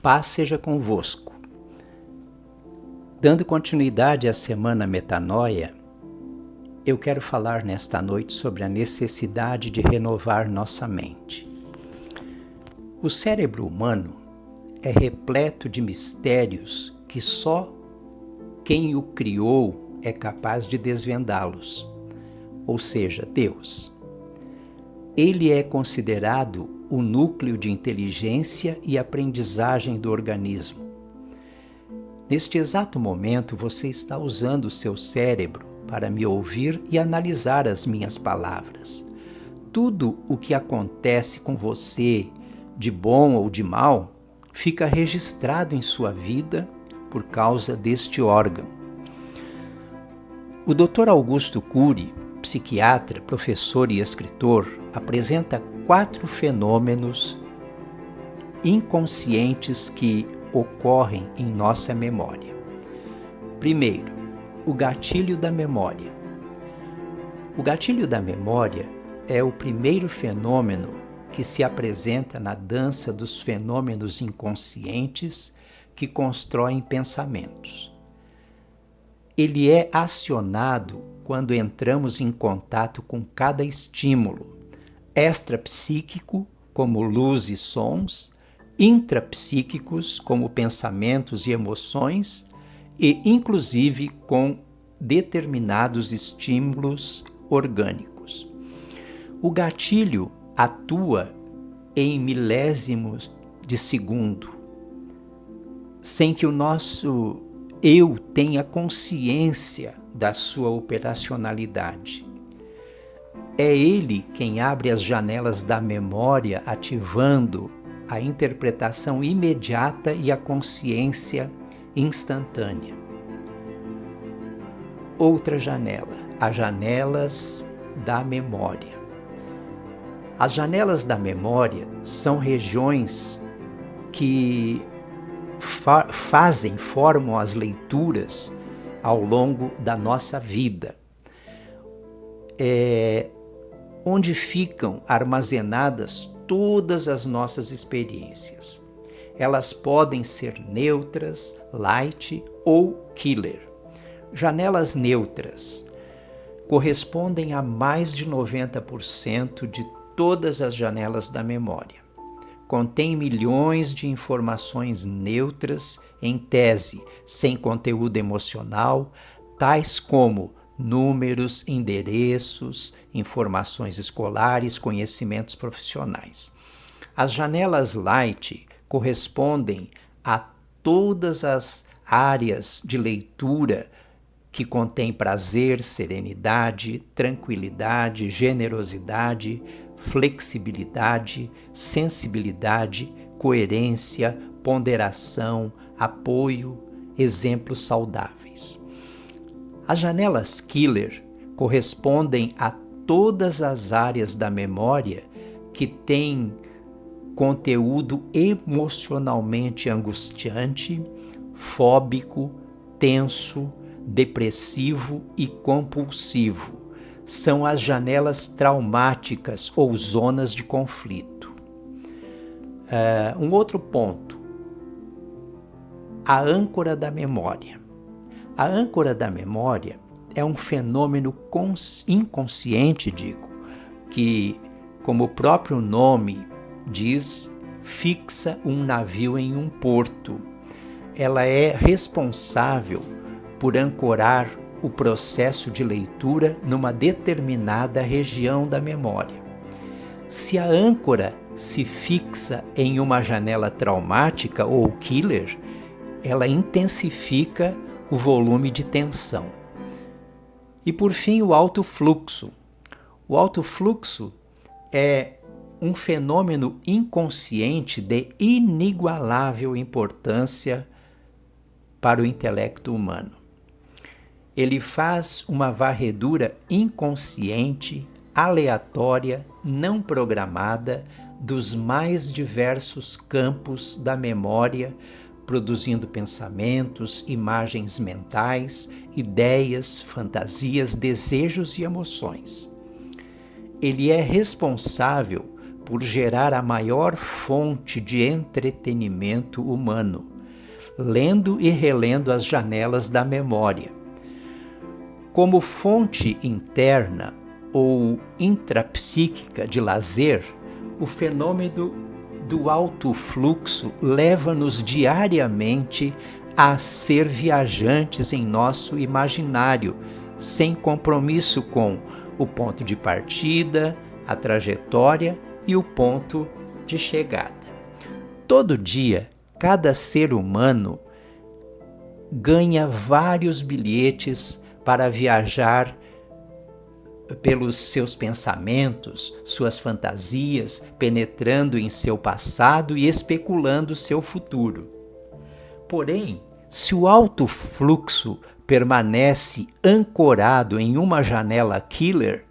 paz seja convosco. Dando continuidade à semana Metanoia, eu quero falar nesta noite sobre a necessidade de renovar nossa mente. O cérebro humano é repleto de mistérios que só quem o criou é capaz de desvendá-los, ou seja, Deus. Ele é considerado o núcleo de inteligência e aprendizagem do organismo. Neste exato momento, você está usando o seu cérebro para me ouvir e analisar as minhas palavras. Tudo o que acontece com você, de bom ou de mal, fica registrado em sua vida por causa deste órgão. O Dr. Augusto Cury, psiquiatra, professor e escritor, apresenta 4 fenômenos inconscientes que ocorrem em nossa memória. Primeiro, o gatilho da memória. O gatilho da memória é o primeiro fenômeno que se apresenta na dança dos fenômenos inconscientes que constroem pensamentos. Ele é acionado quando entramos em contato com cada estímulo, extrapsíquico, como luz e sons, intrapsíquicos, como pensamentos e emoções, e inclusive com determinados estímulos orgânicos. O gatilho atua em milésimos de segundo, sem que o nosso eu tenha consciência da sua operacionalidade. É ele quem abre as janelas da memória, ativando a interpretação imediata e a consciência instantânea. Outra janela, as janelas da memória. As janelas da memória são regiões que formam as leituras ao longo da nossa vida. Onde ficam armazenadas todas as nossas experiências. Elas podem ser neutras, light ou killer. Janelas neutras correspondem a mais de 90% de todas as janelas da memória. Contém milhões de informações neutras, em tese, sem conteúdo emocional, tais como números, endereços, informações escolares, conhecimentos profissionais. As janelas light correspondem a todas as áreas de leitura que contém prazer, serenidade, tranquilidade, generosidade, flexibilidade, sensibilidade, coerência, ponderação, apoio, exemplos saudáveis. As janelas killer correspondem a todas as áreas da memória que têm conteúdo emocionalmente angustiante, fóbico, tenso, depressivo e compulsivo. São as janelas traumáticas ou zonas de conflito. Um outro ponto, a âncora da memória. A âncora da memória é um fenômeno inconsciente, que, como o próprio nome diz, fixa um navio em um porto. Ela é responsável por ancorar o processo de leitura numa determinada região da memória. Se a âncora se fixa em uma janela traumática ou killer, ela intensifica o volume de tensão. E por fim, o alto fluxo. O alto fluxo é um fenômeno inconsciente de inigualável importância para o intelecto humano. Ele faz uma varredura inconsciente, aleatória, não programada dos mais diversos campos da memória, produzindo pensamentos, imagens mentais, ideias, fantasias, desejos e emoções. Ele é responsável por gerar a maior fonte de entretenimento humano, lendo e relendo as janelas da memória. Como fonte interna ou intrapsíquica de lazer, o fenômeno do alto fluxo leva-nos diariamente a ser viajantes em nosso imaginário, sem compromisso com o ponto de partida, a trajetória e o ponto de chegada. Todo dia, cada ser humano ganha vários bilhetes para viajar pelos seus pensamentos, suas fantasias, penetrando em seu passado e especulando seu futuro. Porém, se o alto fluxo permanece ancorado em uma janela killer,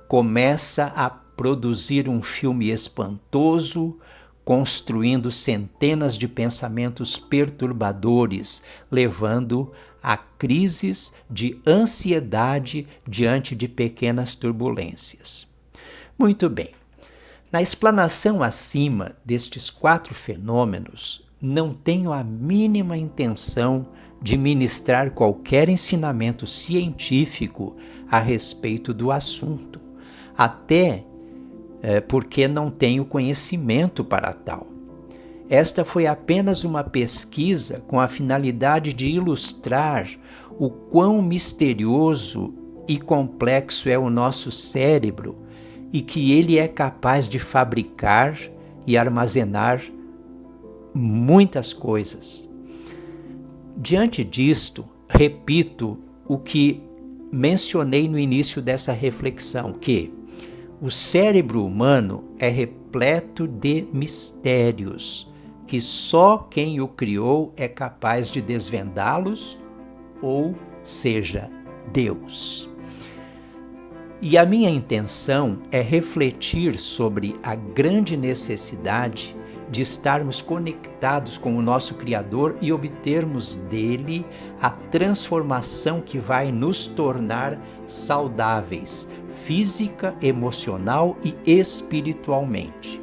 começa a produzir um filme espantoso, construindo centenas de pensamentos perturbadores, levando a crises de ansiedade diante de pequenas turbulências. Muito bem. Na explanação acima destes 4 fenômenos, não tenho a mínima intenção de ministrar qualquer ensinamento científico a respeito do assunto, até porque não tenho conhecimento para tal. Esta foi apenas uma pesquisa com a finalidade de ilustrar o quão misterioso e complexo é o nosso cérebro e que ele é capaz de fabricar e armazenar muitas coisas. Diante disto, repito o que mencionei no início dessa reflexão, que o cérebro humano é repleto de mistérios, que só quem o criou é capaz de desvendá-los, ou seja, Deus. E a minha intenção é refletir sobre a grande necessidade de estarmos conectados com o nosso Criador e obtermos dele a transformação que vai nos tornar saudáveis, física, emocional e espiritualmente.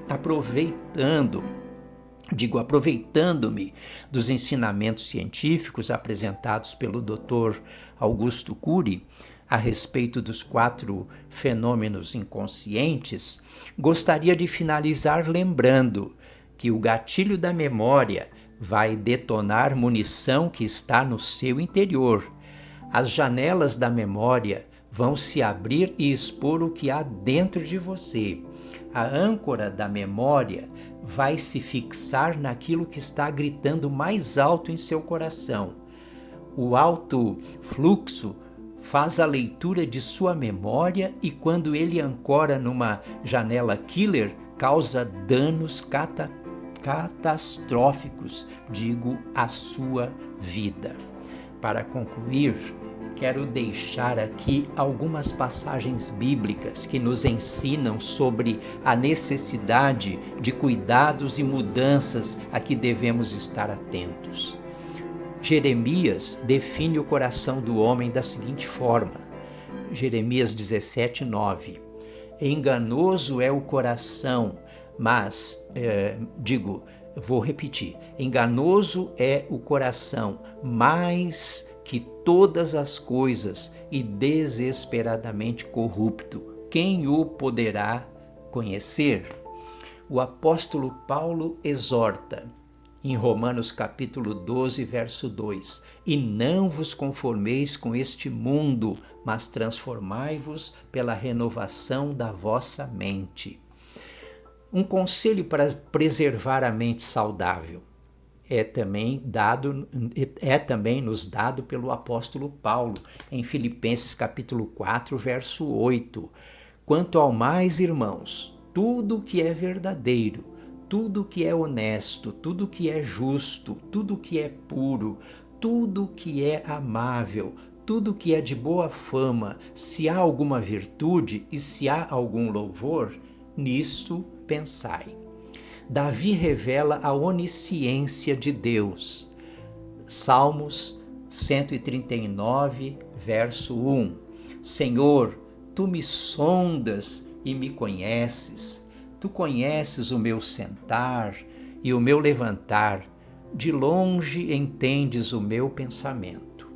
Aproveitando-me dos ensinamentos científicos apresentados pelo Dr. Augusto Cury a respeito dos 4 fenômenos inconscientes, gostaria de finalizar lembrando que o gatilho da memória vai detonar munição que está no seu interior. As janelas da memória vão se abrir e expor o que há dentro de você. A âncora da memória vai se fixar naquilo que está gritando mais alto em seu coração. O alto fluxo faz a leitura de sua memória e, quando ele ancora numa janela killer, causa danos catastróficos, à sua vida. Para concluir, quero deixar aqui algumas passagens bíblicas que nos ensinam sobre a necessidade de cuidados e mudanças a que devemos estar atentos. Jeremias define o coração do homem da seguinte forma, Jeremias 17:9. Enganoso é o coração, vou repetir, enganoso é o coração, mais que todas as coisas, e desesperadamente corrupto. Quem o poderá conhecer? O apóstolo Paulo exorta, em Romanos capítulo 12, verso 2, e não vos conformeis com este mundo, mas transformai-vos pela renovação da vossa mente. Um conselho para preservar a mente saudável é também nos dado pelo apóstolo Paulo, em Filipenses capítulo 4, verso 8. Quanto ao mais, irmãos, tudo que é verdadeiro, tudo que é honesto, tudo que é justo, tudo que é puro, tudo que é amável, tudo que é de boa fama, se há alguma virtude e se há algum louvor, nisto pensai. Davi revela a onisciência de Deus. Salmos 139, verso 1. Senhor, tu me sondas e me conheces. Tu conheces o meu sentar e o meu levantar, de longe entendes o meu pensamento.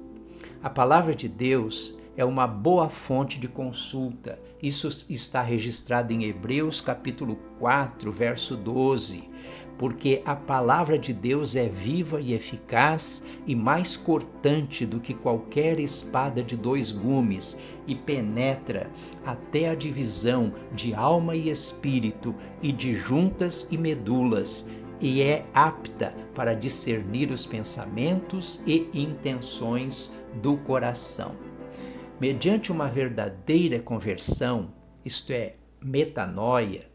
A palavra de Deus é uma boa fonte de consulta. Isso está registrado em Hebreus capítulo 4, verso 12. Porque a palavra de Deus é viva e eficaz e mais cortante do que qualquer espada de 2 gumes e penetra até a divisão de alma e espírito e de juntas e medulas e é apta para discernir os pensamentos e intenções do coração. Mediante uma verdadeira conversão, isto é, metanoia,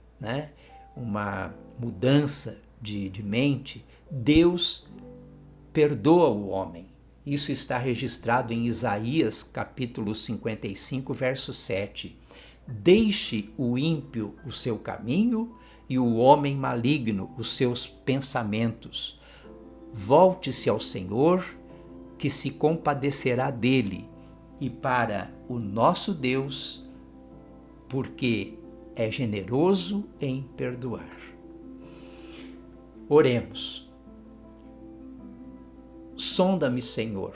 uma mudança de mente, Deus perdoa o homem. Isso está registrado em Isaías capítulo 55, verso 7. Deixe o ímpio o seu caminho e o homem maligno os seus pensamentos. Volte-se ao Senhor, que se compadecerá dele, e para o nosso Deus, porque é generoso em perdoar. Oremos. Sonda-me, Senhor,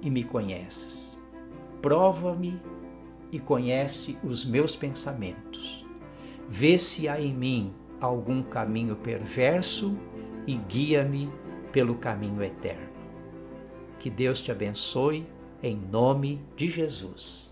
e me conheces. Prova-me e conhece os meus pensamentos. Vê se há em mim algum caminho perverso e guia-me pelo caminho eterno. Que Deus te abençoe, em nome de Jesus.